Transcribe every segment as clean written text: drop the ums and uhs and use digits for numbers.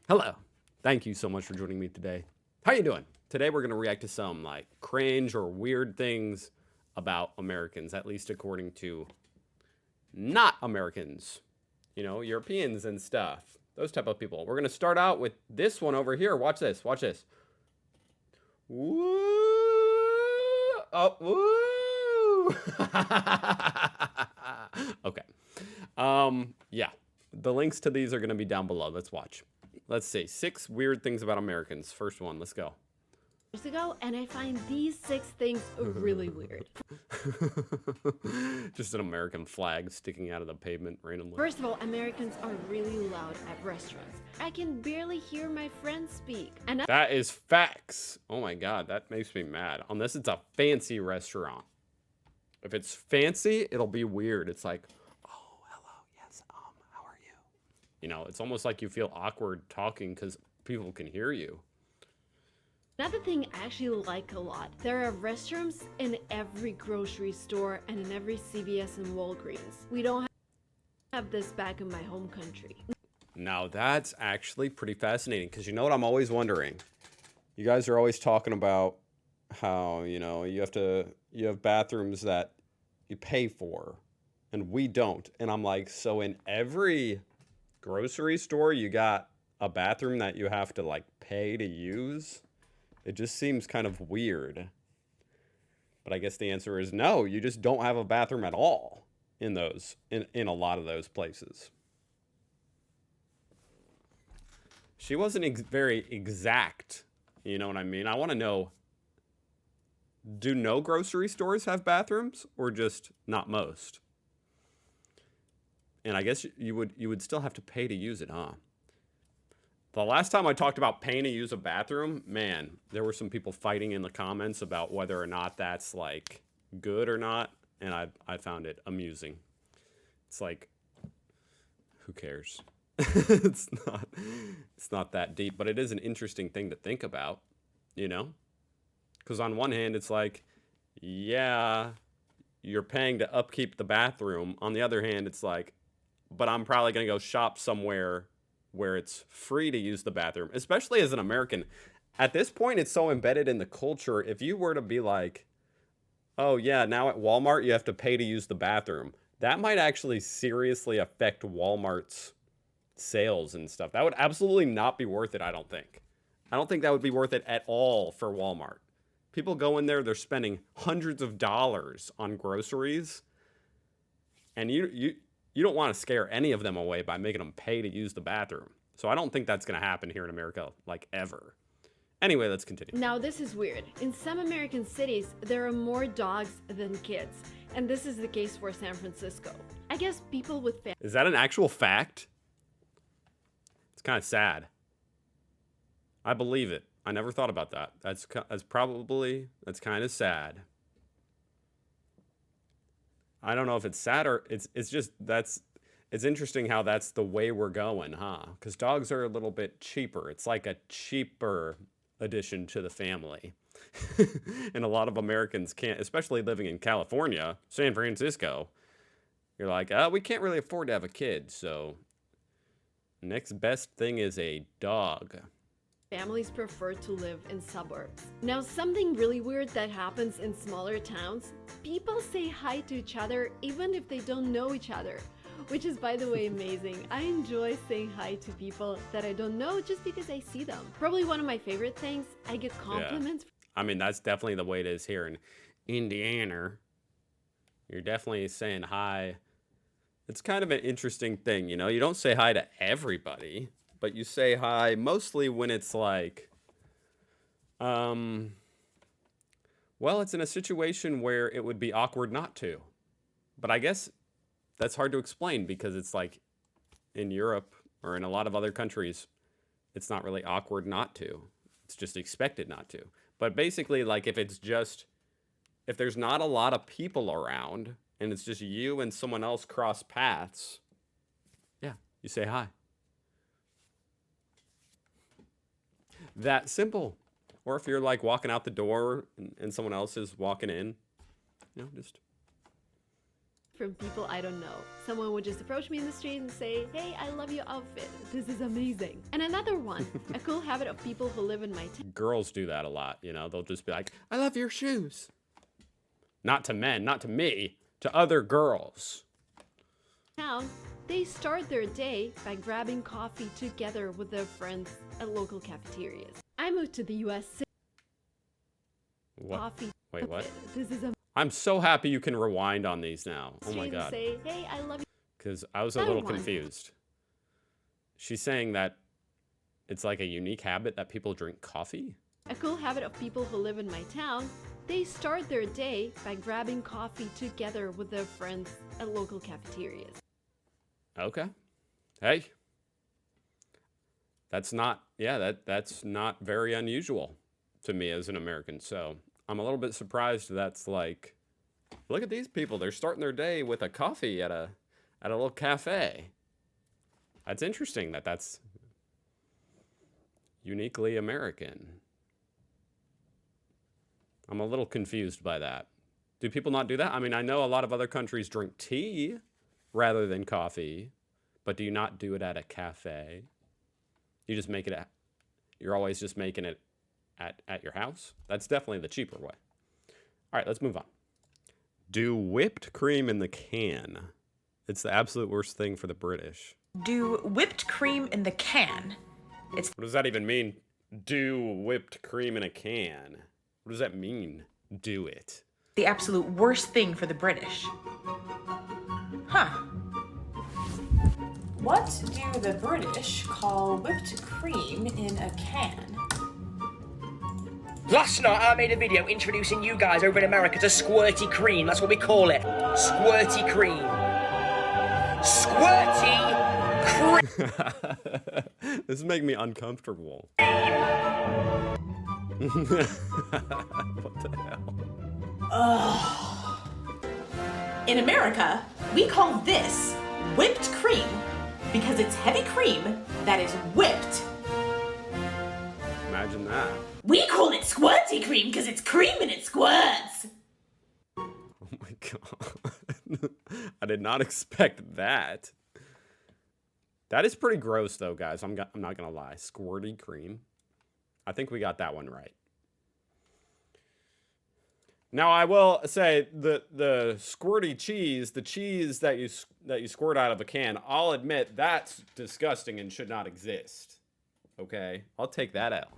Hello. Thank you so much for joining me today. How you doing? Today we're going to react to some like cringe or weird things about Americans, at least according to not Americans, Europeans and stuff. Those type of people. We're going to start out with this one over here. Watch this. Watch this. Woo! Oh, woo! Okay. Yeah. The links to these are going to be down below. Let's watch. Let's see. 6 weird things about Americans. First one. Let's go. Years ago, and I find these 6 things really weird. Just an American flag sticking out of the pavement randomly. First of all, Americans are really loud at restaurants. I can barely hear my friends speak. And That is facts. Oh my god, that makes me mad. Unless it's a fancy restaurant. If it's fancy, it'll be weird. It's like, oh, hello, yes, how are you? It's almost like you feel awkward talking because people can hear you. another thing I actually like a lot, there are restrooms in every grocery store and in every CVS and Walgreens. We don't have this back in my home country. Now, that's actually pretty fascinating because you know what I'm always wondering? You guys are always talking about how, you have bathrooms that you pay for and we don't. And I'm like, so in every grocery store, you got a bathroom that you have to like pay to use? It just seems kind of weird. But I guess the answer is no, you just don't have a bathroom at all in in a lot of those places. She wasn't very exact. You know what I mean? I want to know, do no grocery stores have bathrooms or just not most? And I guess you would still have to pay to use it, huh? The last time I talked about paying to use a bathroom, man, there were some people fighting in the comments about whether or not that's like good or not, and I found it amusing. It's like, who cares? it's not that deep, but it is an interesting thing to think about, you know? Because on one hand, it's like, yeah, you're paying to upkeep the bathroom. On the other hand, it's like, but I'm probably going to go shop somewhere where it's free to use the bathroom, especially as an American. At this point, it's so embedded in the culture. If you were to be like, oh, yeah, now at Walmart, you have to pay to use the bathroom, that might actually seriously affect Walmart's sales and stuff. That would absolutely not be worth it, I don't think. I don't think that would be worth it at all for Walmart. People go in there, they're spending hundreds of dollars on groceries, and you don't want to scare any of them away by making them pay to use the bathroom. So I don't think that's going to happen here in America, like, ever. Anyway, let's continue. Now this is weird. In some American cities, there are more dogs than kids. And this is the case for San Francisco. I guess people with families. Is that an actual fact? It's kind of sad. I believe it. I never thought about that. That's kind of sad. I don't know if it's sad or it's just it's interesting how that's the way we're going, huh? Because dogs are a little bit cheaper. It's like a cheaper addition to the family. And a lot of Americans can't, especially living in California, San Francisco. You're like, we can't really afford to have a kid, so next best thing is a dog. Families prefer to live in suburbs. Now, something really weird that happens in smaller towns, people say hi to each other even if they don't know each other, which is, by the way, amazing. I enjoy saying hi to people that I don't know just because I see them. Probably one of my favorite things, I get compliments. Yeah. I mean, that's definitely the way it is here in Indiana. You're definitely saying hi. It's kind of an interesting thing, you know? You don't say hi to everybody, but you say hi mostly when it's like, well, it's in a situation where it would be awkward not to. But I guess that's hard to explain because it's like in Europe or in a lot of other countries, it's not really awkward not to. It's just expected not to. But basically, like if there's not a lot of people around and it's just you and someone else cross paths, yeah, you say hi. That simple. Or if you're like walking out the door and someone else is walking in, just from people I don't know. Someone would just approach me in the street and say, "Hey, I love your outfit. This is amazing." And another one, a cool habit of people who live in my Girls do that a lot, you know? They'll just be like, I love your shoes. Not to men, not to me, to other girls. town, they start their day by grabbing coffee together with their friends at local cafeterias. I moved to the US. What? Coffee. Wait, what? This is a I'm so happy you can rewind on these now. Oh my street and god. say, "Hey, I love you." Because I was a Another little one. confused. She's saying that it's like a unique habit that people drink coffee? A cool habit of people who live in my town, they start their day by grabbing coffee together with their friends at local cafeterias. Okay. Hey. That's not, yeah, that's not very unusual to me as an American. So I'm a little bit surprised that's like, look at these people. They're starting their day with a coffee at a little cafe. That's interesting that that's uniquely American. I'm a little confused by that. Do people not do that? I mean, I know a lot of other countries drink tea rather than coffee, but do you not do it at a cafe? You just make it at, you're always just making it at your house? That's definitely the cheaper way. All right, let's move on. Do whipped cream in the can. It's the absolute worst thing for the British. Do whipped cream in the can. What does that even mean? Do whipped cream in a can. What does that mean? Do it. The absolute worst thing for the British. Huh. What do the British call whipped cream in a can? Last night I made a video introducing you guys over in America to Squirty cream. That's what we call it. Squirty cream. Squirty cream. This is making me uncomfortable. What the hell? In America, we call this whipped cream because it's heavy cream that is whipped. Imagine that. We call it squirty cream because it's cream and it squirts. Oh my god. I did not expect that. That is pretty gross though, guys. I'm not gonna lie. Squirty cream. I think we got that one right. Now I will say the squirty cheese, the cheese that you squirt out of a can, I'll admit that's disgusting and should not exist. Okay? I'll take that out.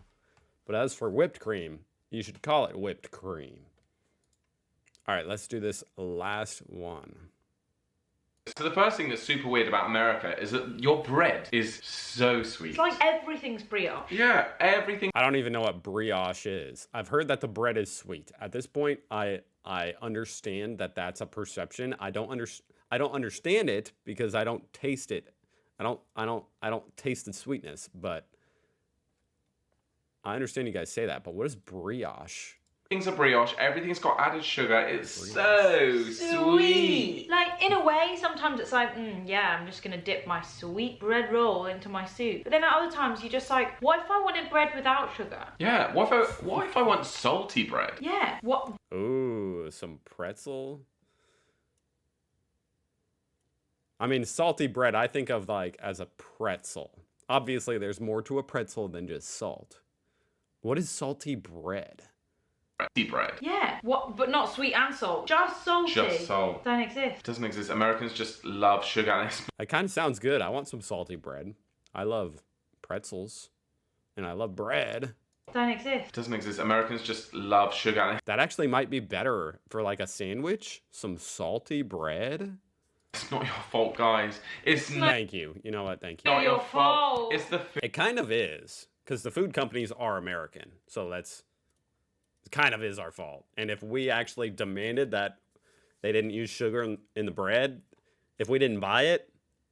But as for whipped cream, you should call it whipped cream. All right, let's do this last one. So the first thing that's super weird about America is that your bread is so sweet. It's like everything's brioche. Yeah, everything. I don't even know what brioche is. I've heard that the bread is sweet. At this point, I understand that that's a perception. I don't understand it because I don't taste it. I don't taste the sweetness, but I understand you guys say that. But what is brioche? Everything's a brioche. Everything's got added sugar. It's so sweet. Like, in a way, sometimes it's like, yeah, I'm just gonna dip my sweet bread roll into my soup. But then at other times, you're just like, what if I wanted bread without sugar? Yeah. What if I want salty bread? Yeah. What? Ooh, some pretzel. I mean, salty bread, I think of like as a pretzel. Obviously, there's more to a pretzel than just salt. What is salty bread? Salty bread. Yeah. What? But not sweet and salt. Just salty. Just salt. Don't exist. Doesn't exist. Americans just love sugar. And it's That kind of sounds good. I want some salty bread. I love pretzels. And I love bread. Don't exist. doesn't exist. Americans just love sugar. And That actually might be better for like a sandwich. Some salty bread. it's not your fault, guys. It's not Thank you. You know what? Thank you. your fault. It's the It kind of is. Because the food companies are American. So it kind of is our fault. And if we actually demanded that they didn't use sugar in the bread, if we didn't buy it,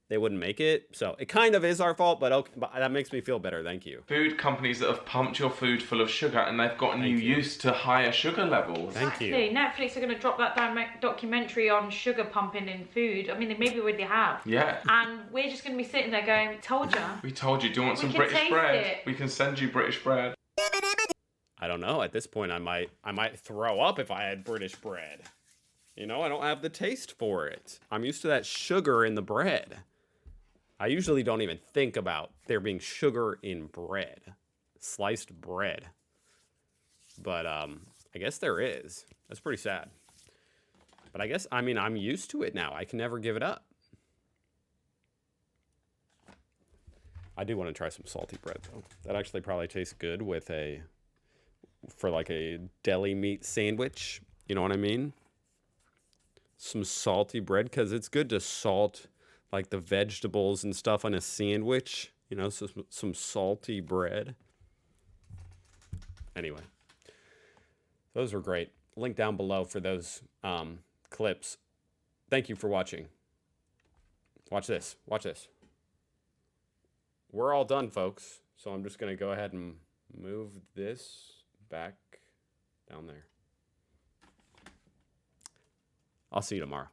they wouldn't make it. So it kind of is our fault, but okay, but that makes me feel better. Thank you. food companies that have pumped your food full of sugar and they've gotten you used to higher sugar levels. Thank you. Exactly. Netflix are going to drop that documentary on sugar pumping in food. I mean, they maybe already have. Yeah. And we're just going to be sitting there going, told ya. We told you, do you want We some can British taste bread? it. We can send you British bread. I don't know. At this point, I might throw up if I had British bread. You know, I don't have the taste for it. I'm used to that sugar in the bread. I usually don't even think about there being sugar in bread. Sliced bread. But I guess there is. That's pretty sad. But I guess, I mean, I'm used to it now. I can never give it up. I do want to try some salty bread, though. That actually probably tastes good with for like a deli meat sandwich. You know what I mean? Some salty bread, because it's good to salt like the vegetables and stuff on a sandwich. You know, so some salty bread. Anyway, those were great. Link down below for those clips. Thank you for watching. Watch this. Watch this. We're all done, folks. So I'm just going to go ahead and move this back down there. I'll see you tomorrow.